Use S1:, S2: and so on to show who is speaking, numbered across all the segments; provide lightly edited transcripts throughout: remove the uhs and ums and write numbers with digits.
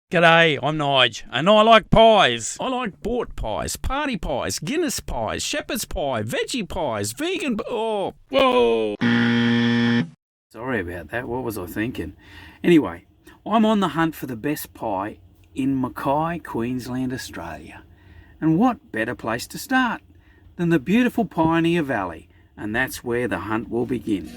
S1: G'day, I'm Nige, and I like pies. I like bought pies, party pies, Guinness pies, shepherd's pie, veggie pies, vegan... Oh, whoa! Sorry about that, what was I thinking? Anyway, I'm on the hunt for the best pie in Mackay, Queensland, Australia. And what better place to start than the beautiful Pioneer Valley, and that's where the hunt will begin.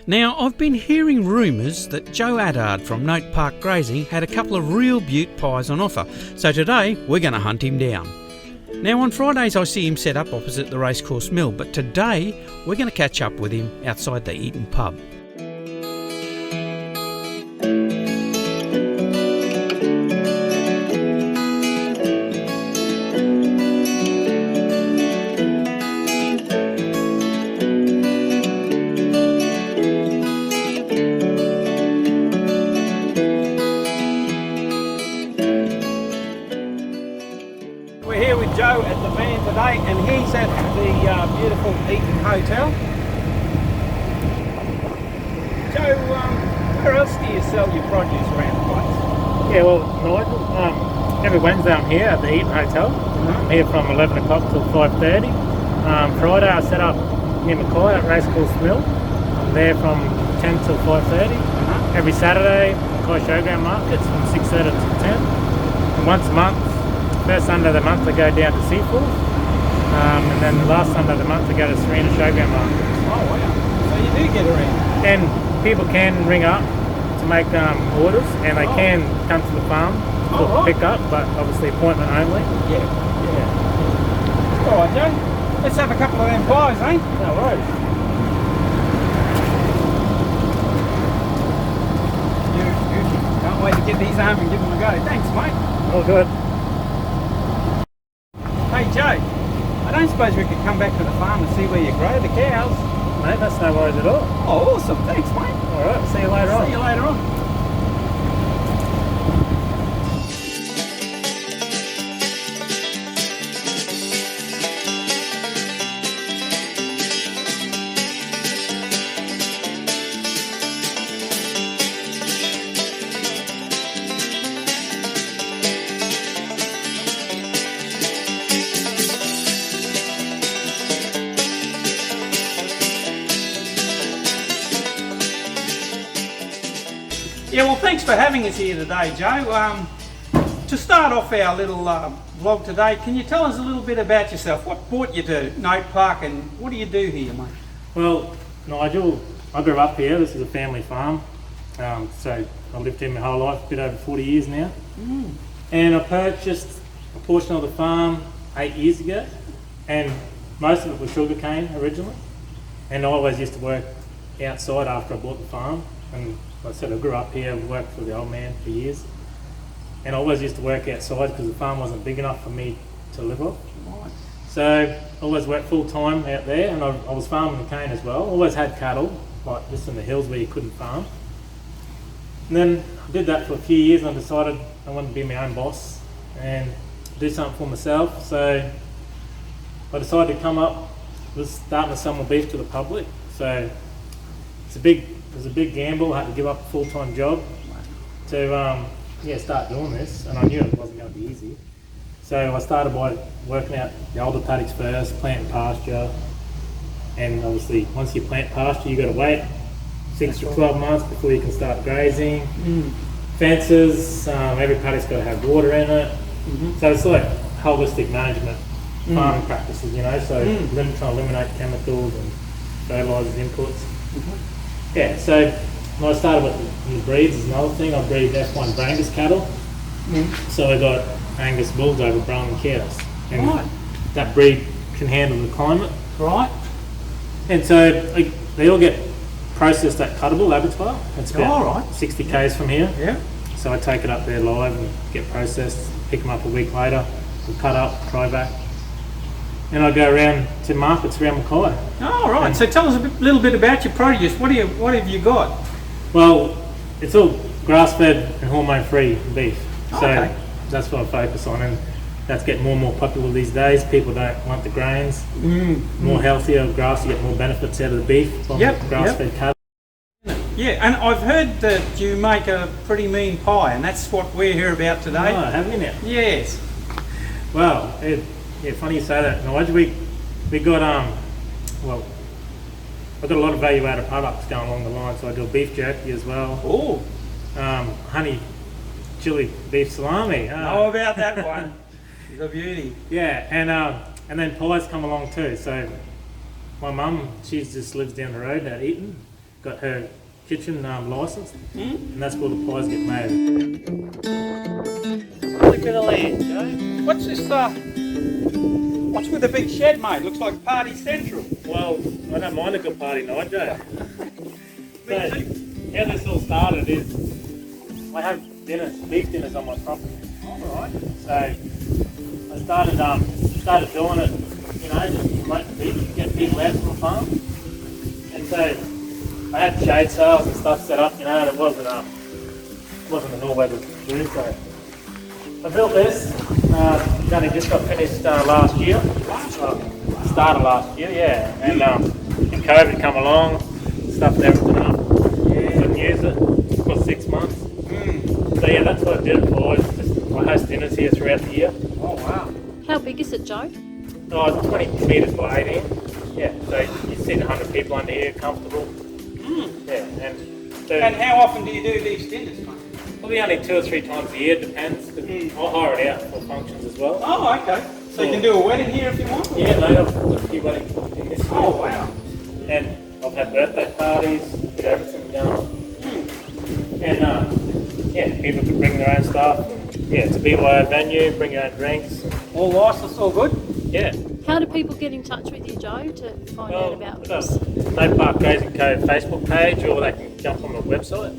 S1: Now, I've been hearing rumours that Joe Attard from Note Park Grazing had a couple of real beaut pies on offer, so today we're going to hunt him down. Now, on Fridays I see him set up opposite the Racecourse Mill, but today we're going to catch up with him outside the Eaton pub. Joe at the van today, and he's at the beautiful Eaton Hotel. Joe, where else do you sell your produce around the place?
S2: Yeah, well, Nigel, every Wednesday I'm here at the Eaton Hotel. I'm here from 11 o'clock till 5:30. Friday I set up near Mackay at Racecourse Mill. I'm there from 10 till 5:30. Every Saturday, Mackay Showground Markets from 6:30 to 10. And once a month, first Sunday of the month I go down to Seaforth, and then the last Sunday of the month I go to Serena Showground Market.
S1: Oh wow, so you do get around.
S2: And people can ring up to make orders, and they can come to the farm for pick-up, but obviously appointment only.
S1: Yeah. Alright Joe, let's have a couple of them pies, eh?
S2: No worries.
S1: Can't wait to get these home and give them a go. Thanks mate.
S2: All good.
S1: Hey Joe, I don't suppose we could come back to the farm and see where you grow the cows?
S2: Mate, that's no worries at all.
S1: Oh, awesome. Thanks, mate.
S2: Alright, see you later on.
S1: See you later on. Yeah, well, thanks for having us here today, Joe. To start off our little vlog today, can you tell us a little bit about yourself? What brought you to Note Park and what do you do here, mate?
S2: Well, Nigel, I grew up here. This is a family farm. So I lived here my whole life, a bit over 40 years now. And I purchased a portion of the farm 8 years ago, and most of it was sugarcane originally. And I always used to work outside after I bought the farm. And like I said, I grew up here, worked for the old man for years, and I always used to work outside because the farm wasn't big enough for me to live off.
S1: Right.
S2: So I always worked full time out there, and I was farming the cane as well. Always had cattle, like just in the hills where you couldn't farm. And then I did that for a few years, and I decided I wanted to be my own boss and do something for myself. So I decided to come up with starting to sell my beef to the public. So it was a big gamble. I had to give up a full-time job to start doing this, and I knew it wasn't going to be easy. So I started by working out the older paddocks first, planting pasture, and obviously once you plant pasture you got to wait 6 to 12 months before you can start grazing. Fences, every paddock's got to have water in it. So it's like holistic management farming practices, you know, so trying to eliminate chemicals and fertilisers inputs. Yeah, so when I started with the breeds is another thing. I breed F1 Angus cattle. So I got Angus bulls over Brahman cows. And that breed can handle the climate.
S1: Right.
S2: And so they all get processed at Cuttable abattoir. It's about 60 k's from here.
S1: Yeah.
S2: So I take it up there live and get processed, pick them up a week later, we'll cut up, try back. And I go around to markets around Mackay.
S1: Oh, right. So tell us a little bit about your produce. What have you got?
S2: Well, it's all grass-fed and hormone-free beef. So
S3: Okay.
S2: that's what I focus on, and that's getting more and more popular these days. People don't want the grains. More healthier grass, you get more benefits out of the beef from
S3: Yep,
S2: grass-fed cattle.
S3: Yeah, and I've heard that you make a pretty mean pie, and that's what we're here about
S2: Oh,
S3: today.
S2: have you now?
S3: Yes.
S2: Well, yeah, funny you say that. Nige, we got well, I've got a lot of value-added products going along the line. So I do beef jerky as well.
S3: Oh,
S2: Honey chili beef salami.
S3: know about that one. It's a beauty.
S2: Yeah, and then pies come along too. So my mum, she just lives down the road at Eaton, got her kitchen licensed, and that's where the pies get made.
S3: Look at the land, Joe. What's this? What's with the big shed, mate? Looks like Party Central.
S2: Well, I don't mind a good party night, Joe. So, how this all started is I have beef dinners on my property.
S3: Alright.
S2: So I started doing it, just promote the beef, get people out from the farm. And so I had shade sales and stuff set up, and it wasn't an all-weather do. So I built this. It only just got finished last year. Start of last year, yeah. And COVID come along, stuffed everything up. Couldn't use it for 6 months. So yeah, that's what I did it for. I host dinners here throughout the year.
S3: Oh, wow.
S4: How big is it, Joe?
S2: Oh, it's 20 metres by 18. Yeah, so you sit 100 people under here, comfortable. Yeah,
S3: And how often do you do these dinners, mate?
S2: probably only 2 or 3 times a year, depends. I'll hire it out for functions as well.
S3: Oh, okay. So you can do a wedding here if you want?
S2: Yeah, no, I've got a few weddings in this year.
S3: Oh, wow.
S2: And I've had birthday parties, got everything going. And yeah, people can bring their own stuff. Yeah, it's a BYO venue, bring your own drinks.
S3: All licensed, all good?
S2: Yeah.
S4: How do people get in touch with you, Joe, to find out about
S2: we've
S4: this?
S2: got No Park Grazing Co. Facebook page, or they can jump on the website,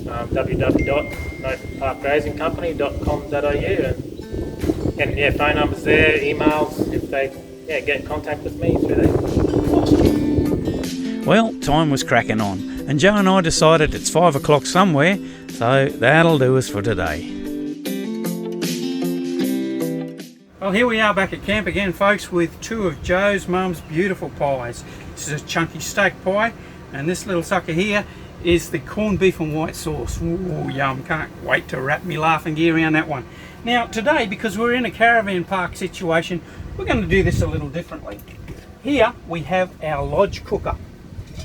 S2: www.noparkgrazingcompany.com.au, and yeah, phone numbers there, emails if they get in contact with me through there.
S1: Well, time was cracking on, and Joe and I decided it's 5 o'clock somewhere, so that'll do us for today.
S3: Well, here we are back at camp again, folks, with 2 of Joe's mum's beautiful pies. This is a chunky steak pie, and this little sucker here is the corned beef and white sauce. Ooh, yum, can't wait to wrap me laughing gear around that one. Now, today, because we're in a caravan park situation, we're going to do this a little differently. Here, we have our lodge cooker.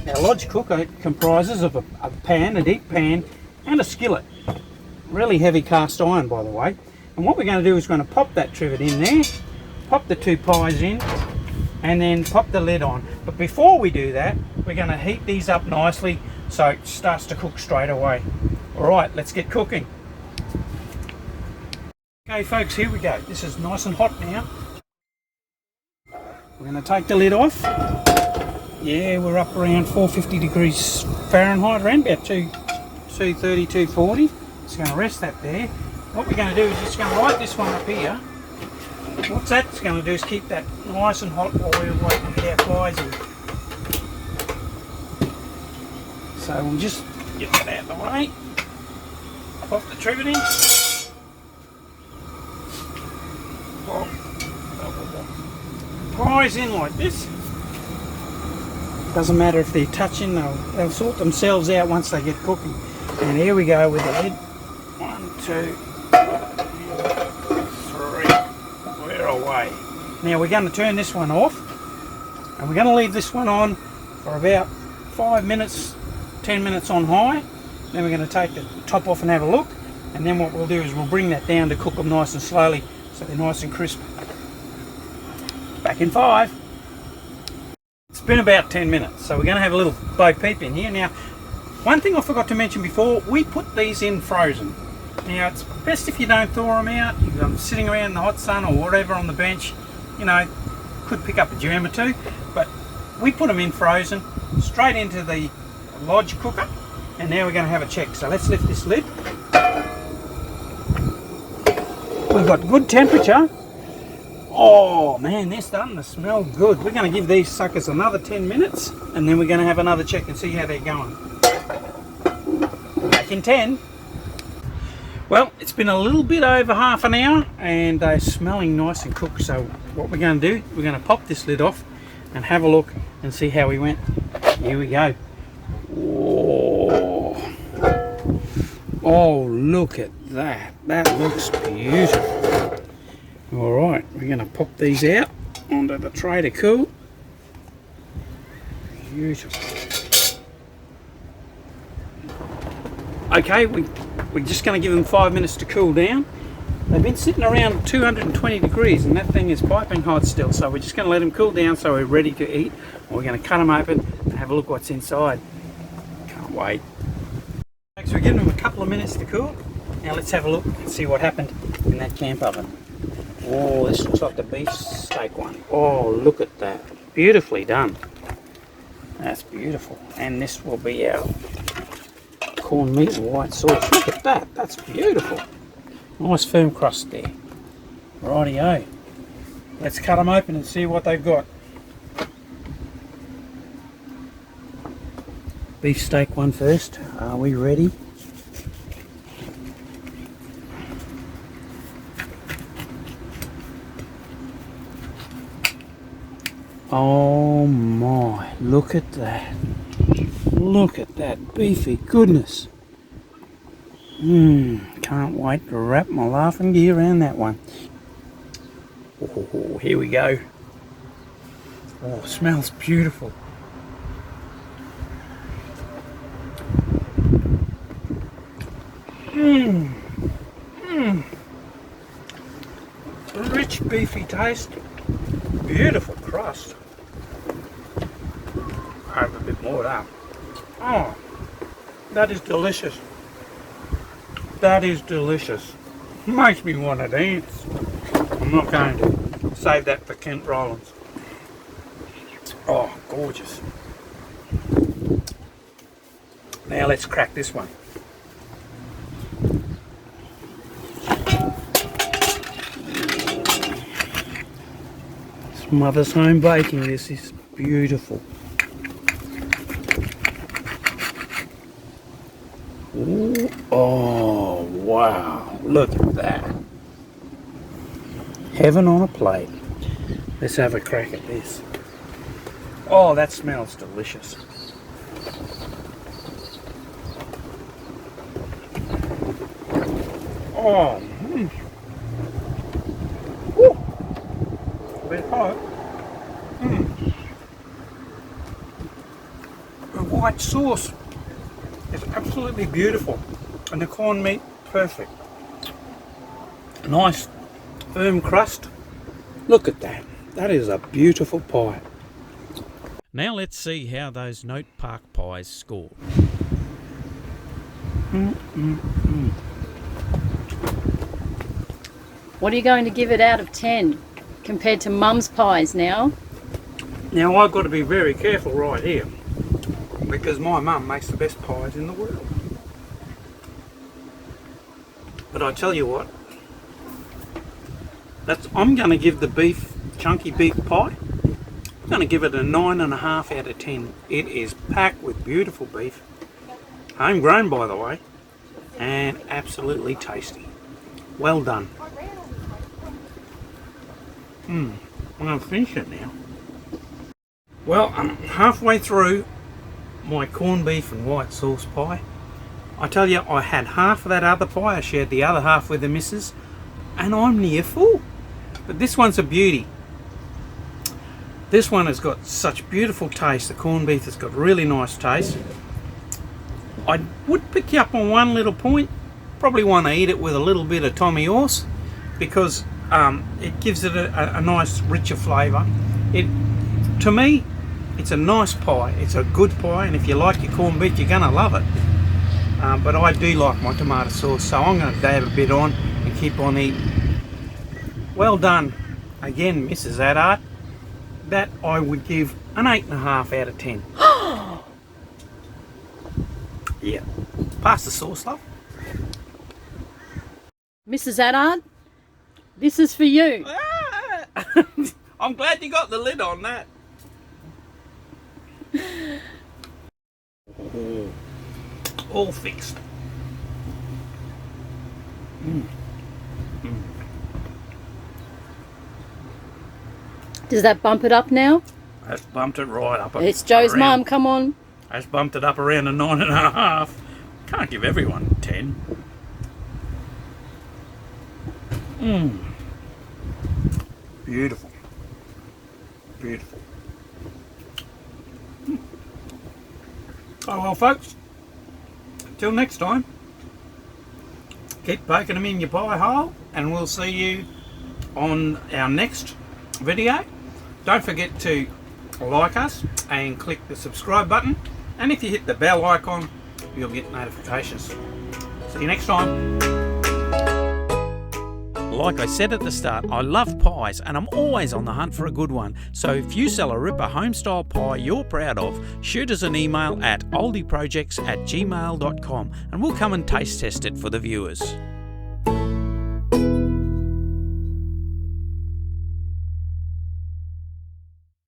S3: Our lodge cooker comprises of a pan, a deep pan, and a skillet. Really heavy cast iron, by the way. And what we're going to do is we're going to pop that trivet in there, pop the 2 pies in, and then pop the lid on. But before we do that, we're going to heat these up nicely so it starts to cook straight away. Alright, let's get cooking. Okay folks, here we go. This is nice and hot now. We're going to take the lid off. Yeah, we're up around 450 degrees Fahrenheit, around about 230, 240. Just going to rest that there. What we're going to do is just going to light this one up here. What that's going to do is keep that nice and hot while we're waiting to get our flies in. So we'll just get that out of the way. Pop the trivet in. Pop the pies in like this. Doesn't matter if they're touching, they'll sort themselves out once they get cooking. And here we go with the lid. 1, 2, 3. We're away. Now we're going to turn this one off, and we're going to leave this one on for about 5 minutes, 10 minutes on high. Then we're going to take the top off and have a look, and then what we'll do is we'll bring that down to cook them nice and slowly so they're nice and crisp. Back in 5. It's been about 10 minutes, so we're going to have a little bo peep in here. Now, one thing I forgot to mention before, we put these in frozen. Now, it's best if you don't thaw them out. If I'm sitting around in the hot sun or whatever on the bench, could pick up a germ or 2, but we put them in frozen, straight into the lodge cooker, and now we're going to have a check. So let's lift this lid. We've got good temperature. Oh man, they're starting to smell good. We're going to give these suckers another 10 minutes, and then we're going to have another check and see how they're going. Back in 10. Well, it's been a little bit over half an hour and they're smelling nice and cooked. So what we're going to do, we're going to pop this lid off and have a look and see how we went. Here we go. Oh, oh, look at that. That looks beautiful. All right, we're going to pop these out onto the tray to cool. Beautiful. Okay, we're just going to give them 5 minutes to cool down. They've been sitting around 220 degrees and that thing is piping hot still, so we're just going to let them cool down so we're ready to eat. We're going to cut them open and have a look what's inside. Can't wait. So we're giving them a couple of minutes to cool. Now let's have a look and see what happened in that camp oven. Oh, this looks like the beef steak one. Oh, look at that. Beautifully done. That's beautiful. And this will be our corned meat and white sauce. Look at that. That's beautiful. Nice firm crust there. Rightio. Let's cut them open and see what they've got. Beef steak one first. Are we ready? Oh my, look at that. Look at that beefy goodness. Can't wait to wrap my laughing gear around that one. Oh, here we go. Oh, smells beautiful. Rich beefy taste. Beautiful crust. I'll have a bit more of that. Oh, that is delicious. That is delicious. Makes me want to dance. I'm not going to. Save that for Kent Rollins. Oh, gorgeous. Now let's crack this one. It's Mother's home baking. This is beautiful. Ooh, oh, wow. Look at that. Heaven on a plate. Let's have a crack at this. Oh, that smells delicious. Oh, Woo. A bit hot. The white sauce is absolutely beautiful, and the corned meat perfect. Nice firm crust. Look at that. That is a beautiful pie.
S1: Now let's see how those Note Park pies score.
S4: What are you going to give it out of 10 compared to Mum's pies now?
S3: Now I've got to be very careful right here, because my mum makes the best pies in the world. But I tell you what, I'm going to give the beef, chunky beef pie, I'm going to give it a 9.5 out of 10. It is packed with beautiful beef, homegrown by the way, and absolutely tasty. Well done. I'm going to finish it now. Well, I'm halfway through my corned beef and white sauce pie. I tell you, I had half of that other pie. I shared the other half with the missus, and I'm near full. But this one's a beauty. This one has got such beautiful taste. The corned beef has got really nice taste. I would pick you up on one little point. Probably want to eat it with a little bit of Tommy Horse, because it gives it a nice richer flavour. To me, it's a nice pie. It's a good pie, and if you like your corned beef, you're going to love it. But I do like my tomato sauce, so I'm going to dab a bit on and keep on eating. Well done again, Mrs. Attard. That I would give an 8.5 out of 10. Yeah. Pass the sauce, love.
S4: Mrs. Attard, this is for you.
S3: I'm glad you got the lid on that. All fixed.
S4: Does that bump it up now?
S1: That's bumped it right up.
S4: It's Joe's
S1: around-
S4: mum, come on.
S1: That's bumped it up around a 9.5. Can't give everyone 10. Beautiful. Beautiful. Oh well, folks. Till next time. Keep poking them in your pie hole, and we'll see you on our next video. Don't forget to like us and click the subscribe button, and if you hit the bell icon, you'll get notifications. See you next time. Like I said at the start, I love pies and I'm always on the hunt for a good one. So if you sell a ripper home-style pie you're proud of, shoot us an email at oldieprojects@gmail.com and we'll come and taste test it for the viewers.